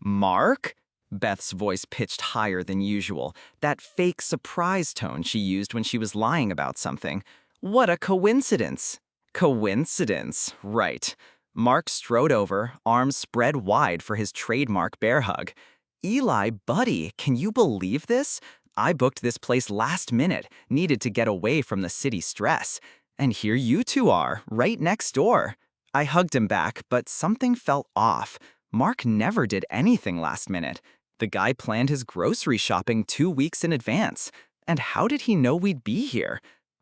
Mark? Beth's voice pitched higher than usual, that fake surprise tone she used when she was lying about something. What a coincidence! Coincidence, right. Mark strode over, arms spread wide for his trademark bear hug. Eli, buddy, can you believe this? I booked this place last minute, needed to get away from the city stress. And here you two are, right next door. I hugged him back, but something felt off. Mark never did anything last minute. The guy planned his grocery shopping 2 weeks in advance. And how did he know we'd be here?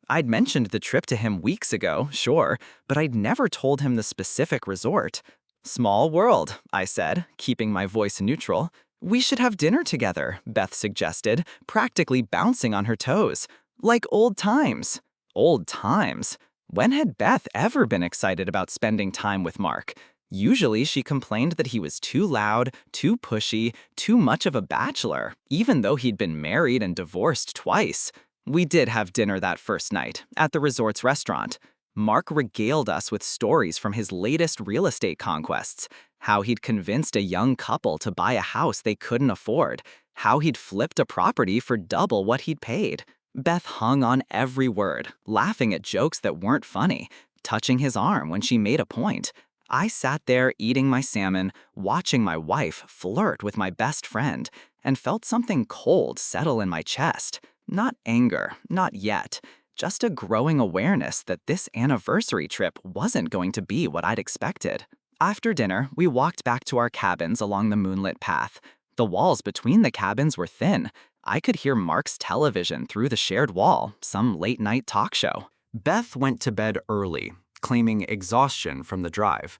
I'd mentioned the trip to him weeks ago, sure, but I'd never told him the specific resort. Small world, I said, keeping my voice neutral. We should have dinner together, Beth suggested, practically bouncing on her toes. Like old times. Old times? When had Beth ever been excited about spending time with Mark? Usually she complained that he was too loud, too pushy, too much of a bachelor, even though he'd been married and divorced twice. We did have dinner that first night, at the resort's restaurant. Mark regaled us with stories from his latest real estate conquests, how he'd convinced a young couple to buy a house they couldn't afford, how he'd flipped a property for double what he'd paid. Beth hung on every word, laughing at jokes that weren't funny, touching his arm when she made a point. I sat there eating my salmon, watching my wife flirt with my best friend, and felt something cold settle in my chest. Not anger, not yet. Just a growing awareness that this anniversary trip wasn't going to be what I'd expected. After dinner, we walked back to our cabins along the moonlit path. The walls between the cabins were thin. I could hear Mark's television through the shared wall, some late-night talk show. Beth went to bed early, claiming exhaustion from the drive.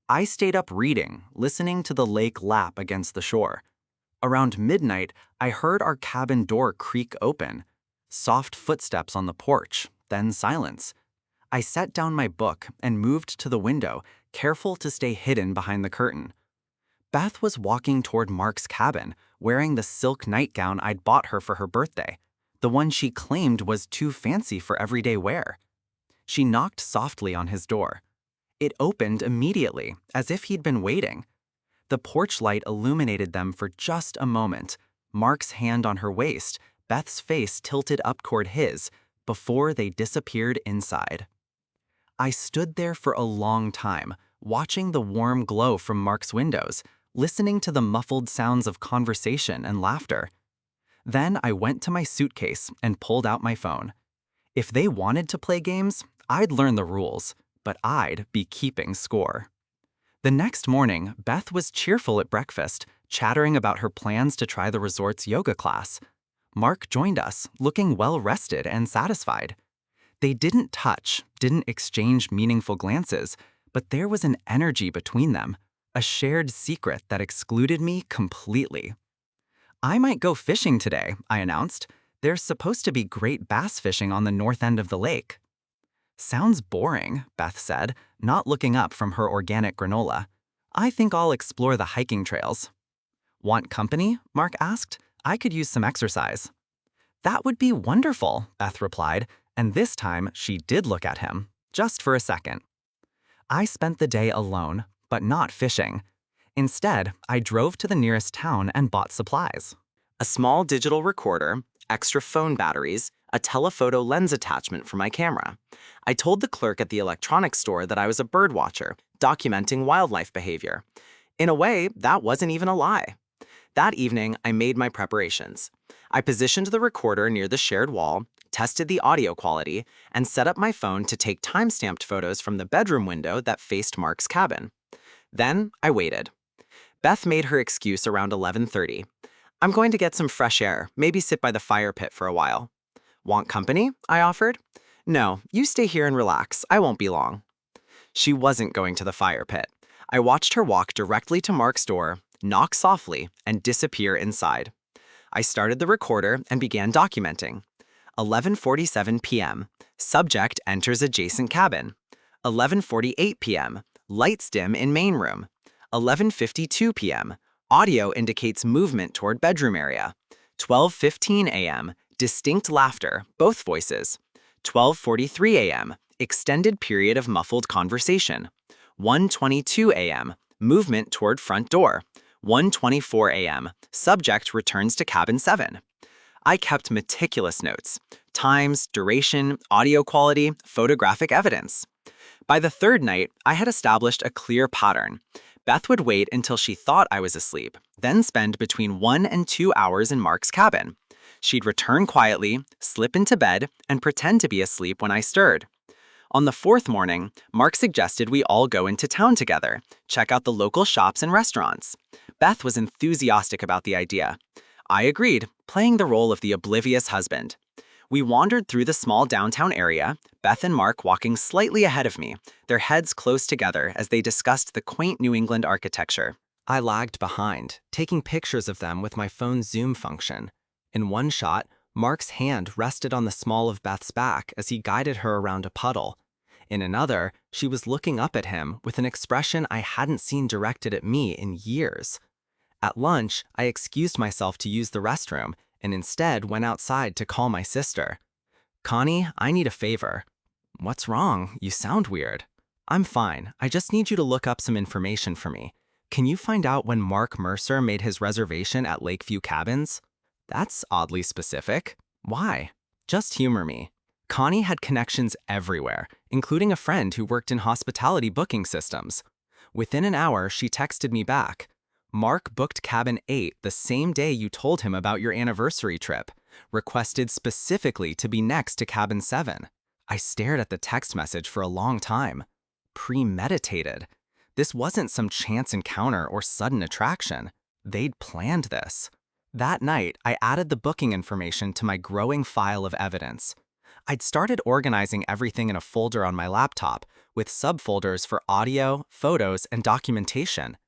I stayed up reading, listening to the lake lap against the shore. Around midnight, I heard our cabin door creak open. Soft footsteps on the porch, then silence. I set down my book and moved to the window, careful to stay hidden behind the curtain. Beth was walking toward Mark's cabin, wearing the silk nightgown I'd bought her for her birthday, the one she claimed was too fancy for everyday wear. She knocked softly on his door. It opened immediately, as if he'd been waiting. The porch light illuminated them for just a moment, Mark's hand on her waist, Beth's face tilted up toward his, before they disappeared inside. I stood there for a long time, watching the warm glow from Mark's windows, listening to the muffled sounds of conversation and laughter. Then I went to my suitcase and pulled out my phone. If they wanted to play games, I'd learn the rules, but I'd be keeping score. The next morning, Beth was cheerful at breakfast, chattering about her plans to try the resort's yoga class. Mark joined us, looking well-rested and satisfied. They didn't touch, didn't exchange meaningful glances, but there was an energy between them, a shared secret that excluded me completely. I might go fishing today, I announced. There's supposed to be great bass fishing on the north end of the lake. Sounds boring, Beth said, not looking up from her organic granola. I think I'll explore the hiking trails. Want company? Mark asked. I could use some exercise. That would be wonderful, Beth replied, and this time she did look at him, just for a second. I spent the day alone, but not fishing. Instead, I drove to the nearest town and bought supplies. A small digital recorder, extra phone batteries, a telephoto lens attachment for my camera. I told the clerk at the electronics store that I was a bird watcher, documenting wildlife behavior. In a way, that wasn't even a lie. That evening, I made my preparations. I positioned the recorder near the shared wall, tested the audio quality, and set up my phone to take time-stamped photos from the bedroom window that faced Mark's cabin. Then, I waited. Beth made her excuse around 11:30. I'm going to get some fresh air, maybe sit by the fire pit for a while. Want company? I offered. No, you stay here and relax. I won't be long. She wasn't going to the fire pit. I watched her walk directly to Mark's door, knock softly, and disappear inside. I started the recorder and began documenting. 11:47 p.m. Subject enters adjacent cabin. 11:48 p.m. Lights dim in main room. 11:52 p.m. Audio indicates movement toward bedroom area. 12:15 a.m. Distinct laughter, both voices. 12:43 a.m. Extended period of muffled conversation. 1:22 a.m. Movement toward front door. 1:24 a.m. Subject returns to cabin 7. I kept meticulous notes: times, duration, audio quality, photographic evidence. By the third night, I had established a clear pattern. Beth would wait until she thought I was asleep, then spend between 1 and 2 hours in Mark's cabin. She'd return quietly, slip into bed, and pretend to be asleep when I stirred. On the fourth morning, Mark suggested we all go into town together, check out the local shops and restaurants. Beth was enthusiastic about the idea. I agreed, playing the role of the oblivious husband. We wandered through the small downtown area, Beth and Mark walking slightly ahead of me, their heads close together as they discussed the quaint New England architecture. I lagged behind, taking pictures of them with my phone's zoom function. In one shot, Mark's hand rested on the small of Beth's back as he guided her around a puddle. In another, she was looking up at him with an expression I hadn't seen directed at me in years. At lunch, I excused myself to use the restroom and instead went outside to call my sister. "Connie, I need a favor." "What's wrong? You sound weird." "I'm fine. I just need you to look up some information for me. Can you find out when Mark Mercer made his reservation at Lakeview Cabins?" "That's oddly specific. Why?" "Just humor me." Connie had connections everywhere, including a friend who worked in hospitality booking systems. Within an hour, she texted me back. "Mark booked cabin 8 the same day you told him about your anniversary trip, requested specifically to be next to cabin 7. I stared at the text message for a long time. Premeditated. This wasn't some chance encounter or sudden attraction. They'd planned this. That night, I added the booking information to my growing file of evidence. I'd started organizing everything in a folder on my laptop, with subfolders for audio, photos, and documentation.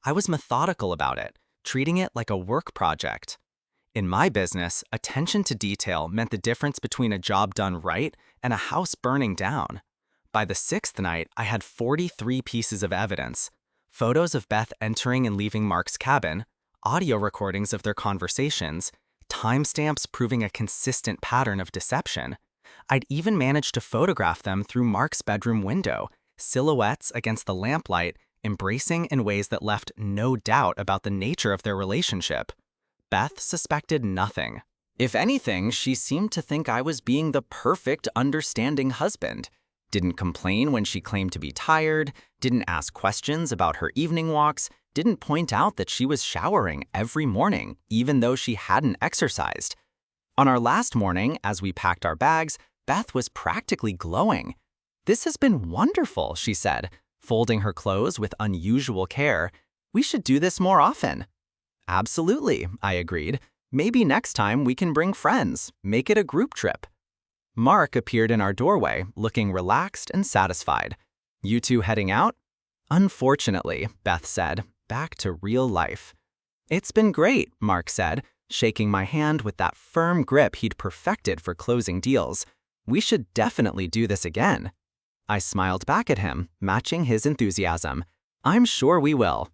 I was methodical about it, treating it like a work project. In my business, attention to detail meant the difference between a job done right and a house burning down. By the 6th night, I had 43 pieces of evidence: photos of Beth entering and leaving Mark's cabin, audio recordings of their conversations, timestamps proving a consistent pattern of deception. I'd even managed to photograph them through Mark's bedroom window, silhouettes against the lamplight, embracing in ways that left no doubt about the nature of their relationship. Beth suspected nothing. If anything, she seemed to think I was being the perfect, understanding husband. Didn't complain when she claimed to be tired, didn't ask questions about her evening walks, didn't point out that she was showering every morning, even though she hadn't exercised. On our last morning, as we packed our bags, Beth was practically glowing. "This has been wonderful," she said, folding her clothes with unusual care. "We should do this more often." "Absolutely," I agreed. "Maybe next time we can bring friends, make it a group trip." Mark appeared in our doorway, looking relaxed and satisfied. "You two heading out?" "Unfortunately," Beth said, back to real life. "It's been great," Mark said, shaking my hand with that firm grip he'd perfected for closing deals. "We should definitely do this again." I smiled back at him, matching his enthusiasm. "I'm sure we will."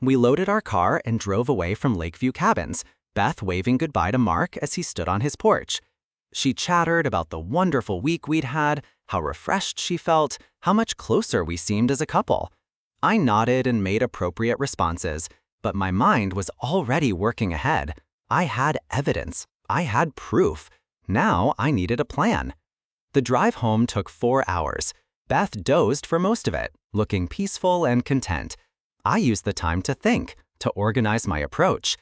We loaded our car and drove away from Lakeview Cabins, Beth waving goodbye to Mark as he stood on his porch. She chattered about the wonderful week we'd had, how refreshed she felt, how much closer we seemed as a couple. I nodded and made appropriate responses, but my mind was already working ahead. I had evidence. I had proof. Now I needed a plan. The drive home took 4 hours. Beth dozed for most of it, looking peaceful and content. I used the time to think, to organize my approach.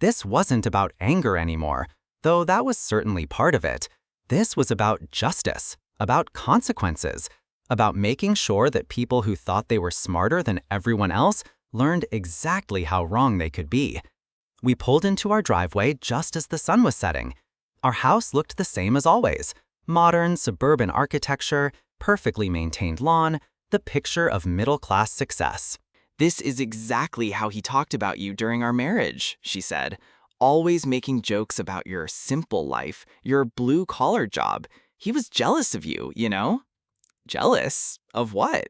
This wasn't about anger anymore, though that was certainly part of it. This was about justice, about consequences, about making sure that people who thought they were smarter than everyone else learned exactly how wrong they could be. We pulled into our driveway just as the sun was setting. Our house looked the same as always: modern suburban architecture, perfectly maintained lawn, the picture of middle-class success. "This is exactly how he talked about you during our marriage," she said. "Always making jokes about your simple life, your blue-collar job. He was jealous of you, you know?" "Jealous? Of what?"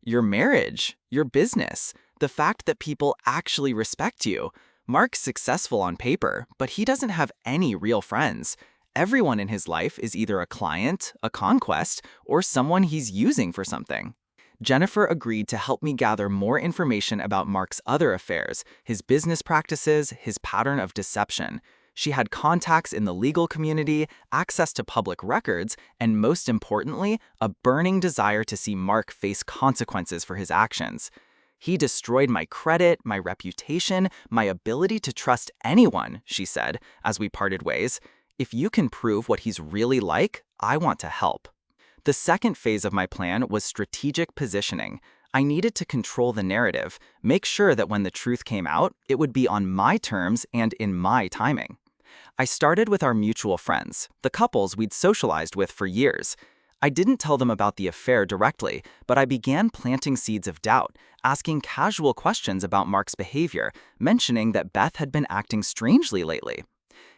"Your marriage, your business, the fact that people actually respect you. Mark's successful on paper, but he doesn't have any real friends. Everyone in his life is either a client, a conquest, or someone he's using for something." Jennifer agreed to help me gather more information about Mark's other affairs, his business practices, his pattern of deception. She had contacts in the legal community, access to public records, and most importantly, a burning desire to see Mark face consequences for his actions. He destroyed my credit, my reputation, my ability to trust anyone, she said, as we parted ways. If you can prove what he's really like, I want to help. The second phase of my plan was strategic positioning. I needed to control the narrative, make sure that when the truth came out, it would be on my terms and in my timing. I started with our mutual friends, the couples we'd socialized with for years. I didn't tell them about the affair directly, but I began planting seeds of doubt, asking casual questions about Mark's behavior, mentioning that Beth had been acting strangely lately.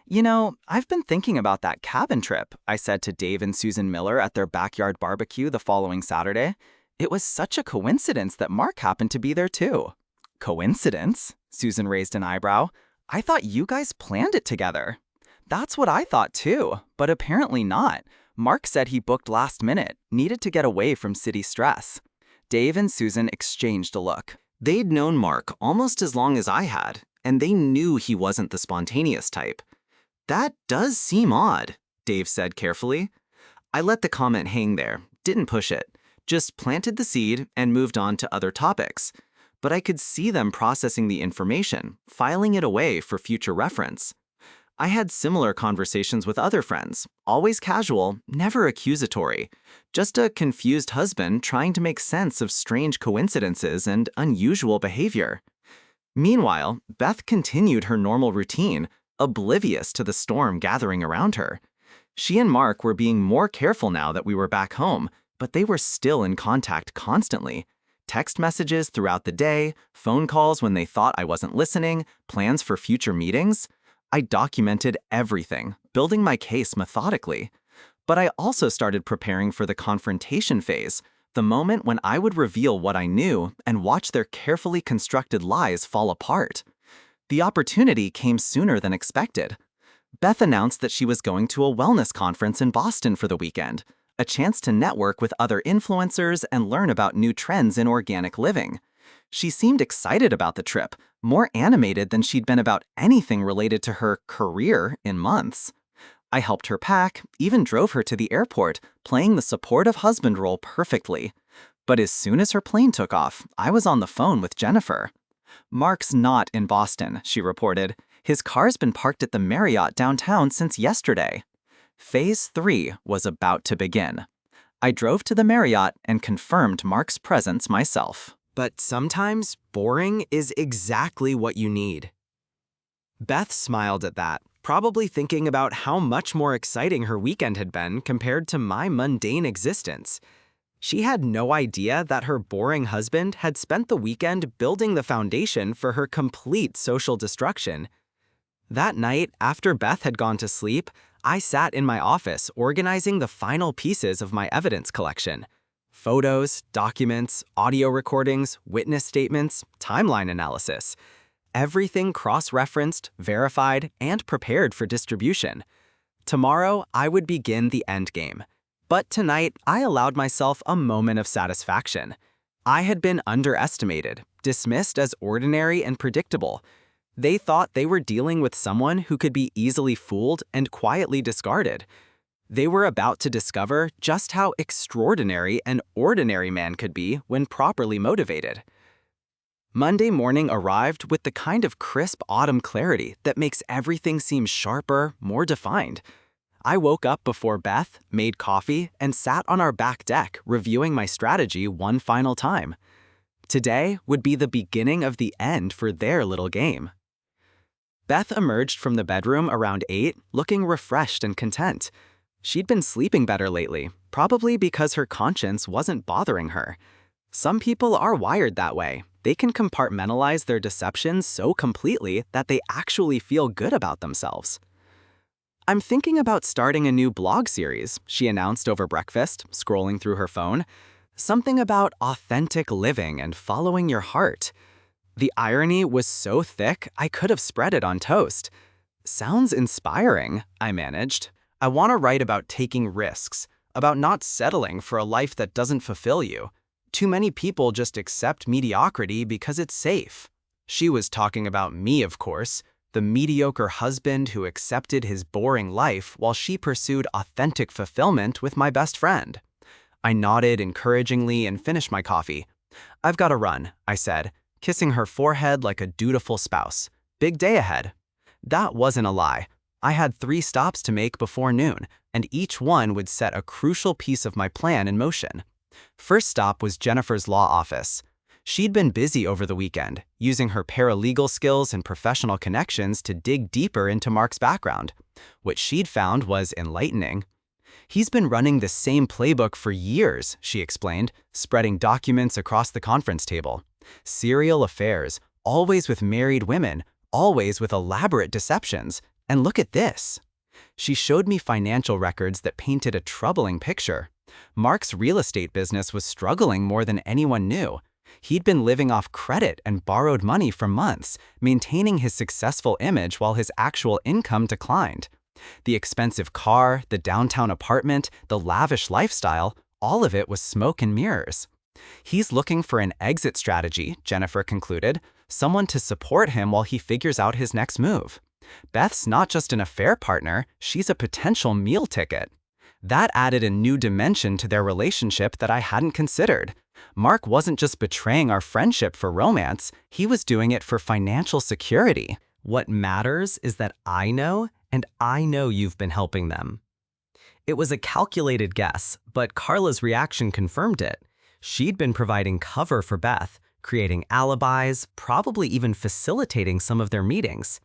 You know, I've been thinking about that cabin trip, I said to Dave and Susan Miller at their backyard barbecue the following Saturday. It was such a coincidence that Mark happened to be there too. Coincidence? Susan raised an eyebrow. I thought you guys planned it together. That's what I thought too, but apparently not. Mark said he booked last minute, needed to get away from city stress. Dave and Susan exchanged a look. They'd known Mark almost as long as I had, and they knew he wasn't the spontaneous type. That does seem odd, Dave said carefully. I let the comment hang there, didn't push it, just planted the seed and moved on to other topics. But I could see them processing the information, filing it away for future reference. I had similar conversations with other friends, always casual, never accusatory. Just a confused husband trying to make sense of strange coincidences and unusual behavior. Meanwhile, Beth continued her normal routine, oblivious to the storm gathering around her. She and Mark were being more careful now that we were back home, but they were still in contact constantly. Text messages throughout the day, phone calls when they thought I wasn't listening, plans for future meetings. I documented everything, building my case methodically. But I also started preparing for the confrontation phase, the moment when I would reveal what I knew and watch their carefully constructed lies fall apart. The opportunity came sooner than expected. Beth announced that she was going to a wellness conference in Boston for the weekend, a chance to network with other influencers and learn about new trends in organic living. She seemed excited about the trip, more animated than she'd been about anything related to her career in months. I helped her pack, even drove her to the airport, playing the supportive husband role perfectly. But as soon as her plane took off, I was on the phone with Jennifer. Mark's not in Boston, she reported. His car's been parked at the Marriott downtown since yesterday. Phase 3 was about to begin. I drove to the Marriott and confirmed Mark's presence myself. But sometimes boring is exactly what you need. Beth smiled at that, probably thinking about how much more exciting her weekend had been compared to my mundane existence. She had no idea that her boring husband had spent the weekend building the foundation for her complete social destruction. That night, after Beth had gone to sleep, I sat in my office organizing the final pieces of my evidence collection. Photos, documents, audio recordings, witness statements, timeline analysis. Everything cross-referenced, verified, and prepared for distribution. Tomorrow, I would begin the endgame. But tonight, I allowed myself a moment of satisfaction. I had been underestimated, dismissed as ordinary and predictable. They thought they were dealing with someone who could be easily fooled and quietly discarded. They were about to discover just how extraordinary an ordinary man could be when properly motivated. Monday morning arrived with the kind of crisp autumn clarity that makes everything seem sharper, more defined. I woke up before Beth, made coffee, and sat on our back deck reviewing my strategy one final time. Today would be the beginning of the end for their little game. Beth emerged from the bedroom around 8, looking refreshed and content. She'd been sleeping better lately, probably because her conscience wasn't bothering her. Some people are wired that way. They can compartmentalize their deceptions so completely that they actually feel good about themselves. I'm thinking about starting a new blog series, she announced over breakfast, scrolling through her phone. Something about authentic living and following your heart. The irony was so thick, I could have spread it on toast. Sounds inspiring, I managed. I want to write about taking risks, about not settling for a life that doesn't fulfill you. Too many people just accept mediocrity because it's safe. She was talking about me, of course, the mediocre husband who accepted his boring life while she pursued authentic fulfillment with my best friend. I nodded encouragingly and finished my coffee. "I've got to run," I said, kissing her forehead like a dutiful spouse. "Big day ahead." That wasn't a lie. I had 3 stops to make before noon, and each one would set a crucial piece of my plan in motion. First stop was Jennifer's law office. She'd been busy over the weekend, using her paralegal skills and professional connections to dig deeper into Mark's background. What she'd found was enlightening. "He's been running the same playbook for years," she explained, spreading documents across the conference table. "Serial affairs, always with married women, always with elaborate deceptions. And look at this." She showed me financial records that painted a troubling picture. Mark's real estate business was struggling more than anyone knew. He'd been living off credit and borrowed money for months, maintaining his successful image while his actual income declined. The expensive car, the downtown apartment, the lavish lifestyle, all of it was smoke and mirrors. "He's looking for an exit strategy," Jennifer concluded, "someone to support him while he figures out his next move. Beth's not just an affair partner, she's a potential meal ticket." That added a new dimension to their relationship that I hadn't considered. Mark wasn't just betraying our friendship for romance, he was doing it for financial security. What matters is that I know, and I know you've been helping them. It was a calculated guess, but Carla's reaction confirmed it. She'd been providing cover for Beth, creating alibis, probably even facilitating some of their meetings.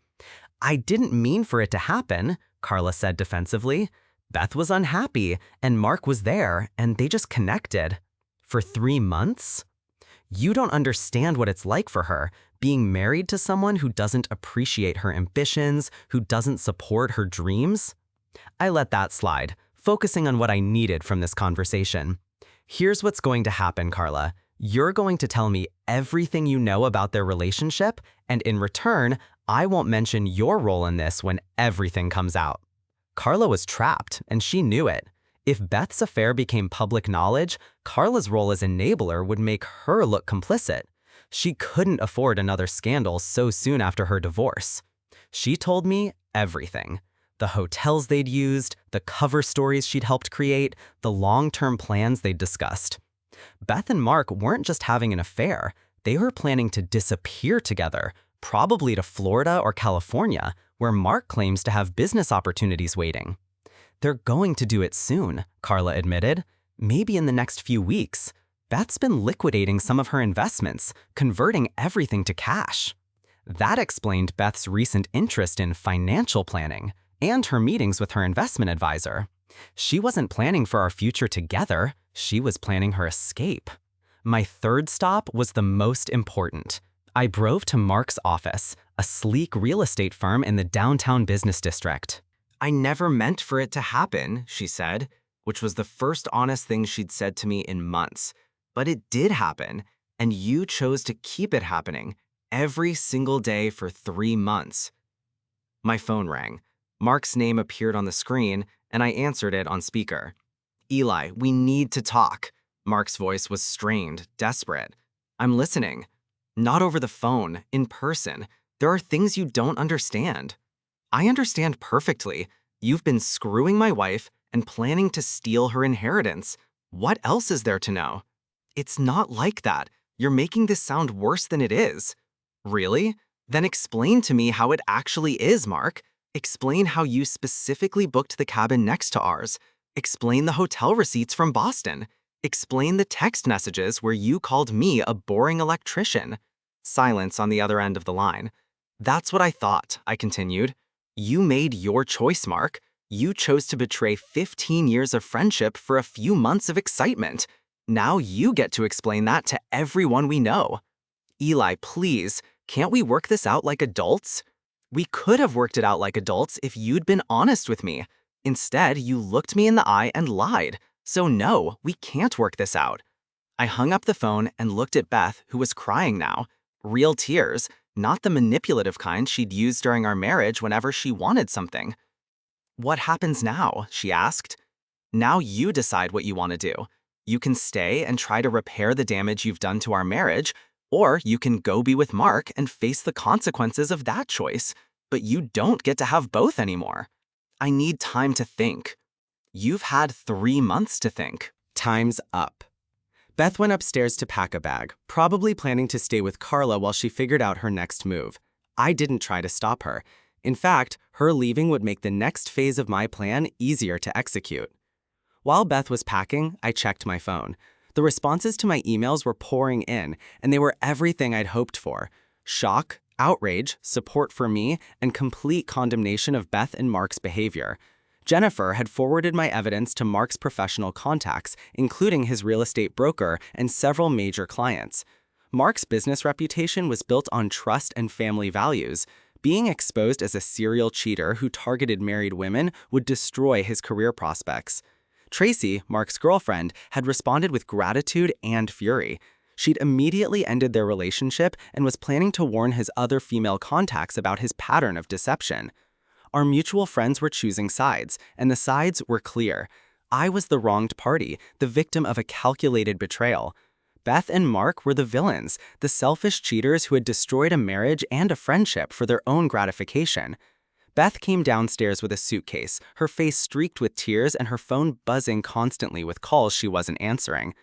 "I didn't mean for it to happen," Carla said defensively. "Beth was unhappy, and Mark was there, and they just connected." For 3 months? You don't understand what it's like for her, being married to someone who doesn't appreciate her ambitions, who doesn't support her dreams. I let that slide, focusing on what I needed from this conversation. "Here's what's going to happen, Carla. You're going to tell me everything you know about their relationship, and in return, I won't mention your role in this when everything comes out." Carla was trapped, and she knew it. If Beth's affair became public knowledge, Carla's role as enabler would make her look complicit. She couldn't afford another scandal so soon after her divorce. She told me everything. The hotels they'd used, the cover stories she'd helped create, the long-term plans they'd discussed. Beth and Mark weren't just having an affair, they were planning to disappear together, probably to Florida or California, where Mark claims to have business opportunities waiting. "They're going to do it soon," Carla admitted. "Maybe in the next few weeks. Beth's been liquidating some of her investments, converting everything to cash." That explained Beth's recent interest in financial planning and her meetings with her investment advisor. She wasn't planning for our future together, she was planning her escape. My third stop was the most important. I drove to Mark's office, a sleek real estate firm in the downtown business district. "I never meant for it to happen," she said, which was the first honest thing she'd said to me in months. "But it did happen, and you chose to keep it happening every single day for 3 months. My phone rang. Mark's name appeared on the screen, and I answered it on speaker. "Eli, we need to talk." Mark's voice was strained, desperate. "I'm listening." "Not over the phone, in person. There are things you don't understand." "I understand perfectly. You've been screwing my wife and planning to steal her inheritance. What else is there to know?" "It's not like that. You're making this sound worse than it is." "Really? Then explain to me how it actually is, Mark. Explain how you specifically booked the cabin next to ours. Explain the hotel receipts from Boston. Explain the text messages where you called me a boring electrician." Silence on the other end of the line. "That's what I thought," I continued. "You made your choice, Mark. You chose to betray 15 years of friendship for a few months of excitement. Now you get to explain that to everyone we know." "Eli, please, can't we work this out like adults?" "We could have worked it out like adults if you'd been honest with me. Instead, you looked me in the eye and lied. So no, we can't work this out." I hung up the phone and looked at Beth, who was crying now. Real tears, not the manipulative kind she'd used during our marriage whenever she wanted something. "What happens now?" she asked. "Now you decide what you want to do. You can stay and try to repair the damage you've done to our marriage, or you can go be with Mark and face the consequences of that choice. But you don't get to have both anymore. I need time to think. You've had 3 months to think. Time's up. Beth went upstairs to pack a bag, probably planning to stay with Carla while she figured out her next move. I didn't try to stop her. In fact, her leaving would make the next phase of my plan easier to execute. While Beth was packing, I checked my phone. The responses to my emails were pouring in, and they were everything I'd hoped for. Shock, outrage, support for me, and complete condemnation of Beth and Mark's behavior. Jennifer had forwarded my evidence to Mark's professional contacts, including his real estate broker and several major clients. Mark's business reputation was built on trust and family values. Being exposed as a serial cheater who targeted married women would destroy his career prospects. Tracy, Mark's girlfriend, had responded with gratitude and fury. She'd immediately ended their relationship and was planning to warn his other female contacts about his pattern of deception. Our mutual friends were choosing sides, and the sides were clear. I was the wronged party, the victim of a calculated betrayal. Beth and Mark were the villains, the selfish cheaters who had destroyed a marriage and a friendship for their own gratification. Beth came downstairs with a suitcase, her face streaked with tears and her phone buzzing constantly with calls she wasn't answering.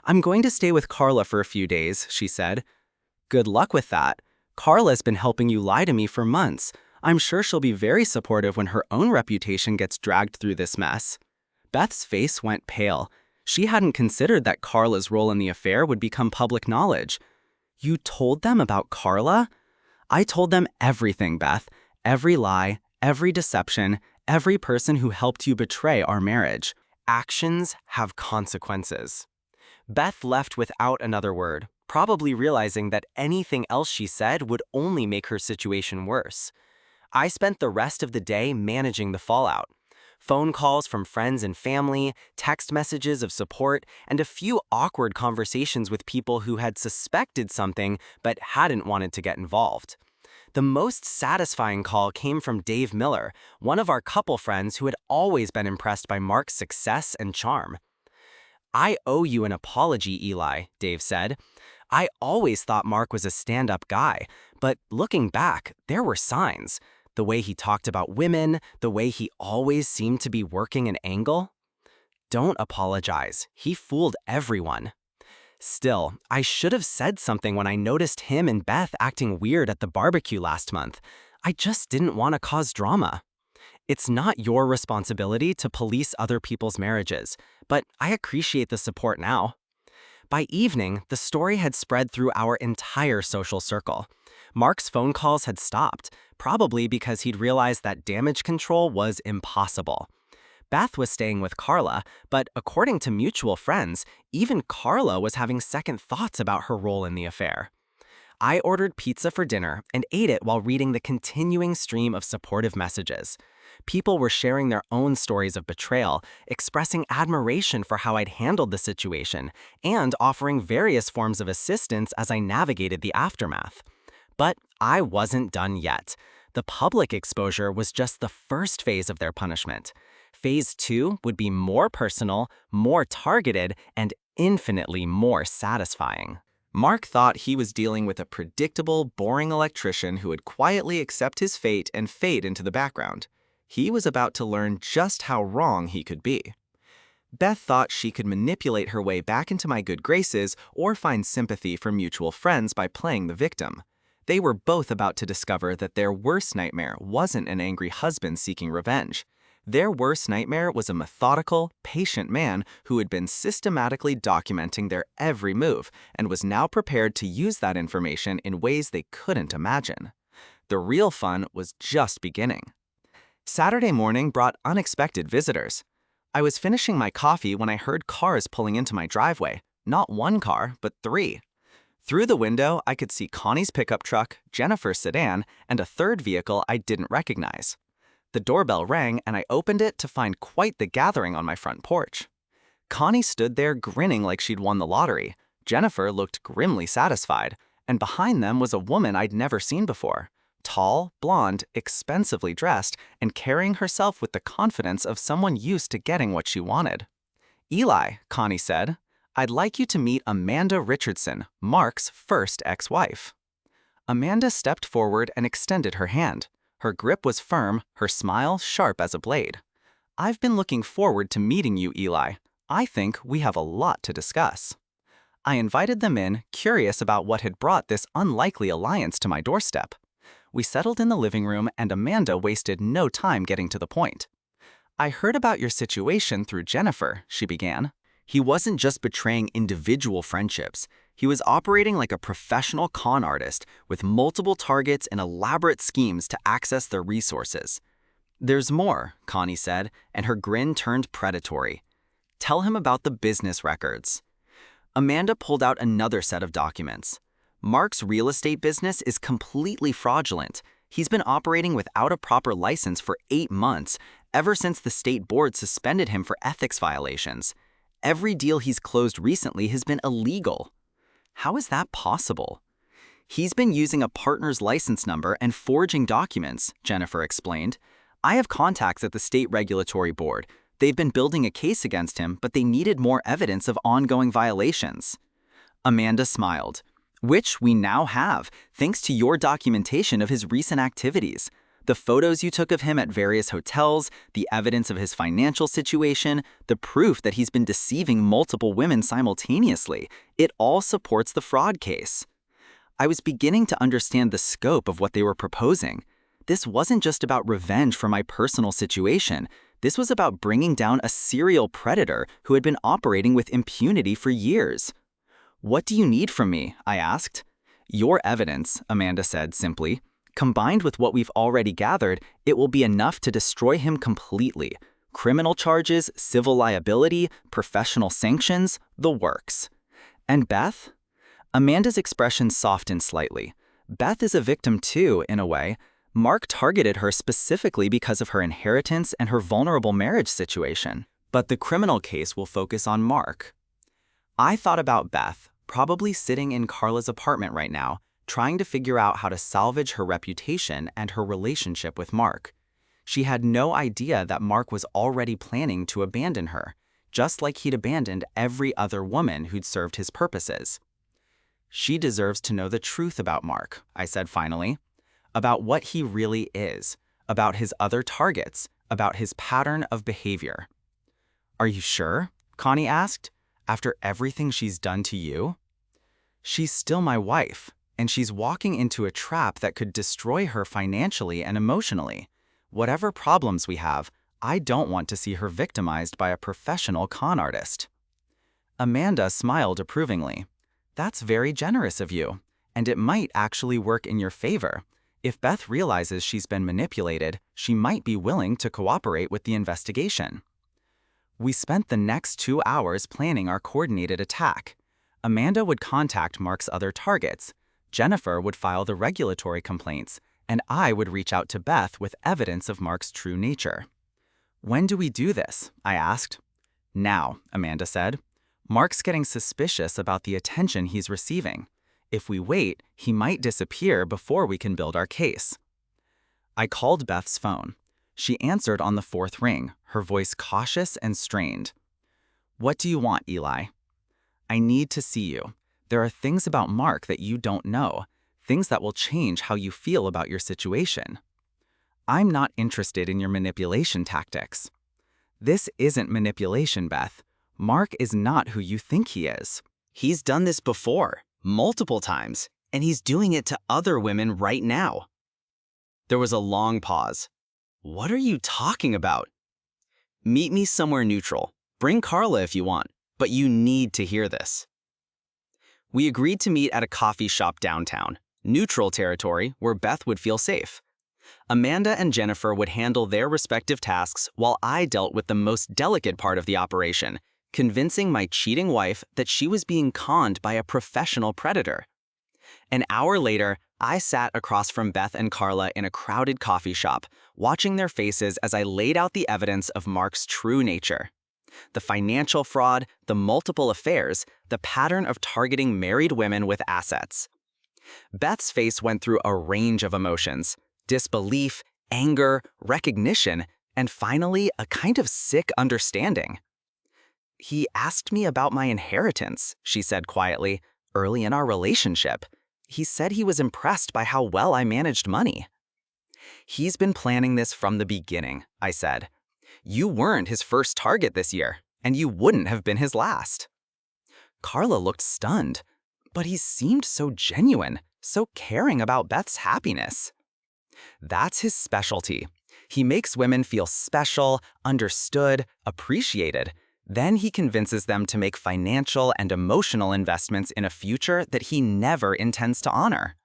"I'm going to stay with Carla for a few days," she said. "Good luck with that. Carla's been helping you lie to me for months. I'm sure she'll be very supportive when her own reputation gets dragged through this mess." Beth's face went pale. She hadn't considered that Carla's role in the affair would become public knowledge. "You told them about Carla?" "I told them everything, Beth. Every lie, every deception, every person who helped you betray our marriage. Actions have consequences." Beth left without another word, probably realizing that anything else she said would only make her situation worse. I spent the rest of the day managing the fallout. Phone calls from friends and family, text messages of support, and a few awkward conversations with people who had suspected something but hadn't wanted to get involved. The most satisfying call came from Dave Miller, one of our couple friends who had always been impressed by Mark's success and charm. "I owe you an apology, Eli," Dave said. "I always thought Mark was a stand-up guy, but looking back, there were signs. The way he talked about women, the way he always seemed to be working an angle." "Don't apologize. He fooled everyone." "Still, I should have said something when I noticed him and Beth acting weird at the barbecue last month. I just didn't want to cause drama." "It's not your responsibility to police other people's marriages, but I appreciate the support now." By evening, the story had spread through our entire social circle. Mark's phone calls had stopped, probably because he'd realized that damage control was impossible. Beth was staying with Carla, but according to mutual friends, even Carla was having second thoughts about her role in the affair. I ordered pizza for dinner and ate it while reading the continuing stream of supportive messages. People were sharing their own stories of betrayal, expressing admiration for how I'd handled the situation, and offering various forms of assistance as I navigated the aftermath. But I wasn't done yet. The public exposure was just the first phase of their punishment. Phase 2 would be more personal, more targeted, and infinitely more satisfying. Mark thought he was dealing with a predictable, boring electrician who would quietly accept his fate and fade into the background. He was about to learn just how wrong he could be. Beth thought she could manipulate her way back into my good graces or find sympathy from mutual friends by playing the victim. They were both about to discover that their worst nightmare wasn't an angry husband seeking revenge. Their worst nightmare was a methodical, patient man who had been systematically documenting their every move and was now prepared to use that information in ways they couldn't imagine. The real fun was just beginning. Saturday morning brought unexpected visitors. I was finishing my coffee when I heard cars pulling into my driveway. Not one car, but 3. Through the window, I could see Connie's pickup truck, Jennifer's sedan, and a third vehicle I didn't recognize. The doorbell rang, and I opened it to find quite the gathering on my front porch. Connie stood there grinning like she'd won the lottery. Jennifer looked grimly satisfied, and behind them was a woman I'd never seen before. Tall, blonde, expensively dressed, and carrying herself with the confidence of someone used to getting what she wanted. "Eli," Connie said. I'd like you to meet Amanda Richardson, Mark's first ex-wife. Amanda stepped forward and extended her hand. Her grip was firm, her smile sharp as a blade. I've been looking forward to meeting you, Eli. I think we have a lot to discuss. I invited them in, curious about what had brought this unlikely alliance to my doorstep. We settled in the living room, and Amanda wasted no time getting to the point. I heard about your situation through Jennifer, she began. He wasn't just betraying individual friendships. He was operating like a professional con artist with multiple targets and elaborate schemes to access their resources. There's more, Connie said, and her grin turned predatory. Tell him about the business records. Amanda pulled out another set of documents. Mark's real estate business is completely fraudulent. He's been operating without a proper license for 8 months, ever since the state board suspended him for ethics violations. Every deal he's closed recently has been illegal. How is that possible? He's been using a partner's license number and forging documents, Jennifer explained. I have contacts at the state regulatory board. They've been building a case against him, but they needed more evidence of ongoing violations. Amanda smiled. Which we now have, thanks to your documentation of his recent activities. The photos you took of him at various hotels, the evidence of his financial situation, the proof that he's been deceiving multiple women simultaneously, it all supports the fraud case. I was beginning to understand the scope of what they were proposing. This wasn't just about revenge for my personal situation. This was about bringing down a serial predator who had been operating with impunity for years. What do you need from me? I asked. Your evidence, Amanda said simply. Combined with what we've already gathered, it will be enough to destroy him completely. Criminal charges, civil liability, professional sanctions, the works. And Beth? Amanda's expression softened slightly. Beth is a victim too, in a way. Mark targeted her specifically because of her inheritance and her vulnerable marriage situation. But the criminal case will focus on Mark. I thought about Beth, probably sitting in Carla's apartment right now, trying to figure out how to salvage her reputation and her relationship with Mark. She had no idea that Mark was already planning to abandon her, just like he'd abandoned every other woman who'd served his purposes. She deserves to know the truth about Mark, I said finally. About what he really is, about his other targets, about his pattern of behavior. Are you sure? Connie asked. After everything she's done to you? She's still my wife, and she's walking into a trap that could destroy her financially and emotionally. Whatever problems we have, I don't want to see her victimized by a professional con artist. Amanda smiled approvingly. That's very generous of you, and it might actually work in your favor. If Beth realizes she's been manipulated, she might be willing to cooperate with the investigation. We spent the next 2 hours planning our coordinated attack. Amanda would contact Mark's other targets. Jennifer would file the regulatory complaints, and I would reach out to Beth with evidence of Mark's true nature. When do we do this? I asked. Now, Amanda said. Mark's getting suspicious about the attention he's receiving. If we wait, he might disappear before we can build our case. I called Beth's phone. She answered on the 4th ring, her voice cautious and strained. What do you want, Eli? I need to see you. There are things about Mark that you don't know, things that will change how you feel about your situation. I'm not interested in your manipulation tactics. This isn't manipulation, Beth. Mark is not who you think he is. He's done this before, multiple times, and he's doing it to other women right now. There was a long pause. What are you talking about? Meet me somewhere neutral. Bring Carla if you want, but you need to hear this. We agreed to meet at a coffee shop downtown, neutral territory where Beth would feel safe. Amanda and Jennifer would handle their respective tasks while I dealt with the most delicate part of the operation, convincing my cheating wife that she was being conned by a professional predator. An hour later, I sat across from Beth and Carla in a crowded coffee shop, watching their faces as I laid out the evidence of Mark's true nature. The financial fraud, the multiple affairs, the pattern of targeting married women with assets. Beth's face went through a range of emotions: disbelief, anger, recognition, and finally a kind of sick understanding. He asked me about my inheritance, she said quietly, early in our relationship. He said he was impressed by how well I managed money. He's been planning this from the beginning, I said. You weren't his first target this year, and you wouldn't have been his last. Carla looked stunned, but he seemed so genuine, so caring about Beth's happiness. That's his specialty. He makes women feel special, understood, appreciated. Then he convinces them to make financial and emotional investments in a future that he never intends to honor.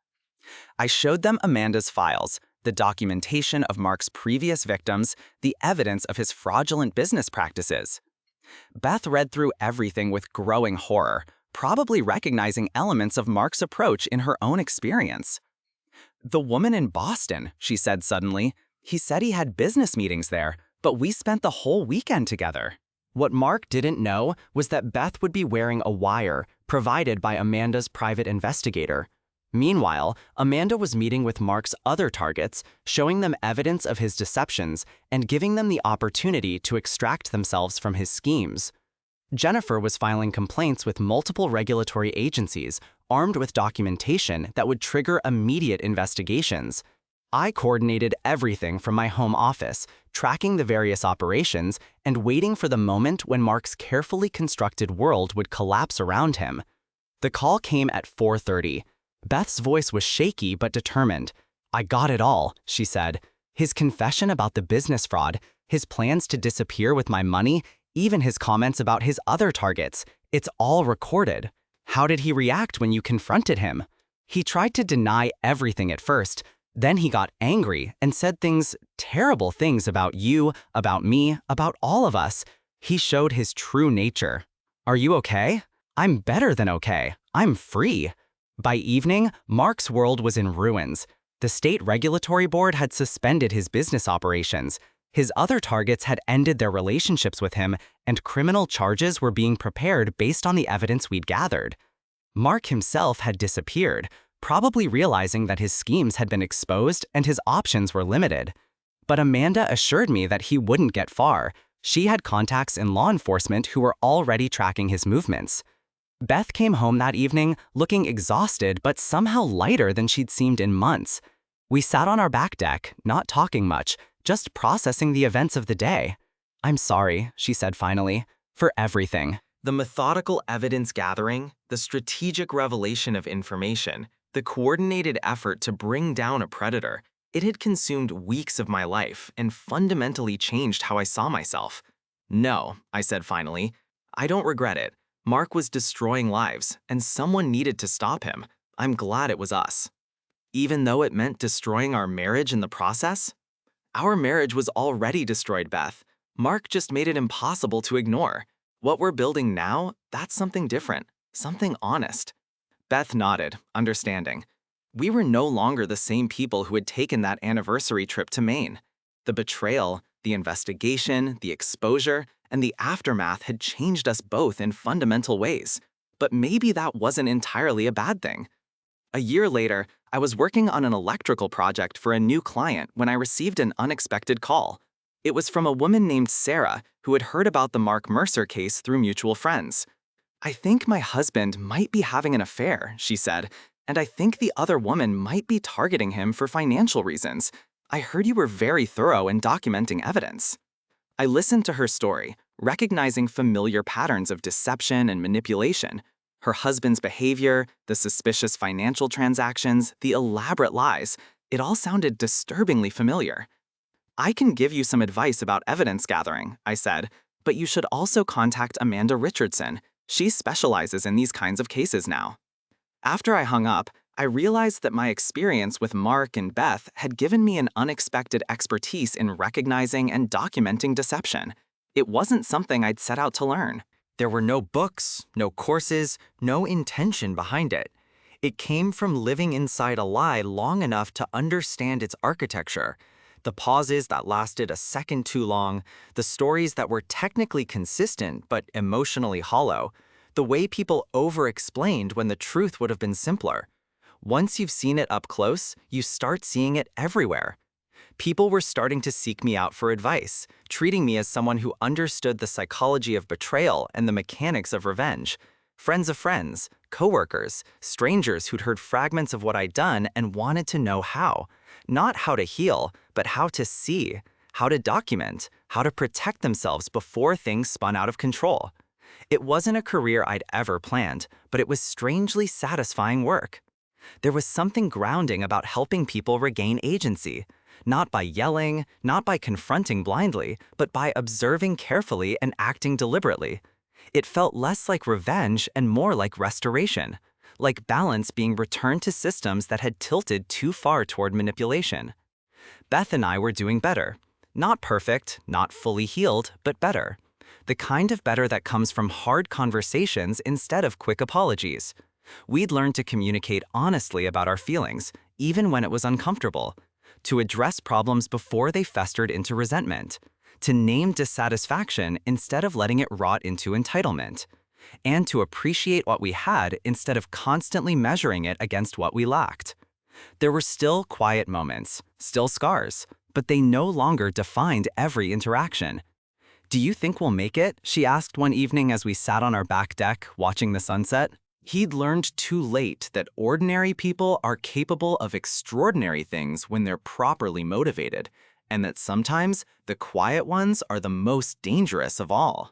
I showed them Amanda's files, the documentation of Mark's previous victims, the evidence of his fraudulent business practices. Beth read through everything with growing horror, probably recognizing elements of Mark's approach in her own experience. The woman in Boston, she said suddenly, he said he had business meetings there, but we spent the whole weekend together. What Mark didn't know was that Beth would be wearing a wire provided by Amanda's private investigator. Meanwhile, Amanda was meeting with Mark's other targets, showing them evidence of his deceptions and giving them the opportunity to extract themselves from his schemes. Jennifer was filing complaints with multiple regulatory agencies, armed with documentation that would trigger immediate investigations. I coordinated everything from my home office, tracking the various operations and waiting for the moment when Mark's carefully constructed world would collapse around him. The call came at 4:30. Beth's voice was shaky but determined. I got it all, she said. His confession about the business fraud, his plans to disappear with my money, even his comments about his other targets. It's all recorded. How did he react when you confronted him? He tried to deny everything at first. Then he got angry and said things, terrible things about you, about me, about all of us. He showed his true nature. Are you okay? I'm better than okay. I'm free. By evening, Mark's world was in ruins. The state regulatory board had suspended his business operations. His other targets had ended their relationships with him, and criminal charges were being prepared based on the evidence we'd gathered. Mark himself had disappeared, probably realizing that his schemes had been exposed and his options were limited. But Amanda assured me that he wouldn't get far. She had contacts in law enforcement who were already tracking his movements. Beth came home that evening looking exhausted but somehow lighter than she'd seemed in months. We sat on our back deck, not talking much, just processing the events of the day. I'm sorry, she said finally, for everything. The methodical evidence gathering, the strategic revelation of information, the coordinated effort to bring down a predator, it had consumed weeks of my life and fundamentally changed how I saw myself. No, I said finally, I don't regret it. Mark was destroying lives, and someone needed to stop him. I'm glad it was us. Even though it meant destroying our marriage in the process? Our marriage was already destroyed, Beth. Mark just made it impossible to ignore. What we're building now, that's something different, something honest. Beth nodded, understanding. We were no longer the same people who had taken that anniversary trip to Maine. The betrayal, the investigation, the exposure, and the aftermath had changed us both in fundamental ways. But maybe that wasn't entirely a bad thing. A year later, I was working on an electrical project for a new client when I received an unexpected call. It was from a woman named Sarah who had heard about the Mark Mercer case through mutual friends. I think my husband might be having an affair, she said, and I think the other woman might be targeting him for financial reasons. I heard you were very thorough in documenting evidence. I listened to her story, recognizing familiar patterns of deception and manipulation. Her husband's behavior, the suspicious financial transactions, the elaborate lies, it all sounded disturbingly familiar. I can give you some advice about evidence gathering, I said, but you should also contact Amanda Richardson. She specializes in these kinds of cases now. After I hung up, I realized that my experience with Mark and Beth had given me an unexpected expertise in recognizing and documenting deception. It wasn't something I'd set out to learn. There were no books, no courses, no intention behind it. It came from living inside a lie long enough to understand its architecture. The pauses that lasted a second too long, the stories that were technically consistent but emotionally hollow, the way people over-explained when the truth would have been simpler. Once you've seen it up close, you start seeing it everywhere. People were starting to seek me out for advice, treating me as someone who understood the psychology of betrayal and the mechanics of revenge. Friends of friends, coworkers, strangers who'd heard fragments of what I'd done and wanted to know how. Not how to heal, but how to see, how to document, how to protect themselves before things spun out of control. It wasn't a career I'd ever planned, but it was strangely satisfying work. There was something grounding about helping people regain agency, not by yelling, not by confronting blindly, but by observing carefully and acting deliberately. It felt less like revenge and more like restoration, like balance being returned to systems that had tilted too far toward manipulation. Beth and I were doing better. Not perfect, not fully healed, but better. The kind of better that comes from hard conversations instead of quick apologies. We'd learned to communicate honestly about our feelings, even when it was uncomfortable, to address problems before they festered into resentment, to name dissatisfaction instead of letting it rot into entitlement, and to appreciate what we had instead of constantly measuring it against what we lacked. There were still quiet moments, still scars, but they no longer defined every interaction. "Do you think we'll make it?" she asked one evening as we sat on our back deck watching the sunset. He'd learned too late that ordinary people are capable of extraordinary things when they're properly motivated, and that sometimes the quiet ones are the most dangerous of all.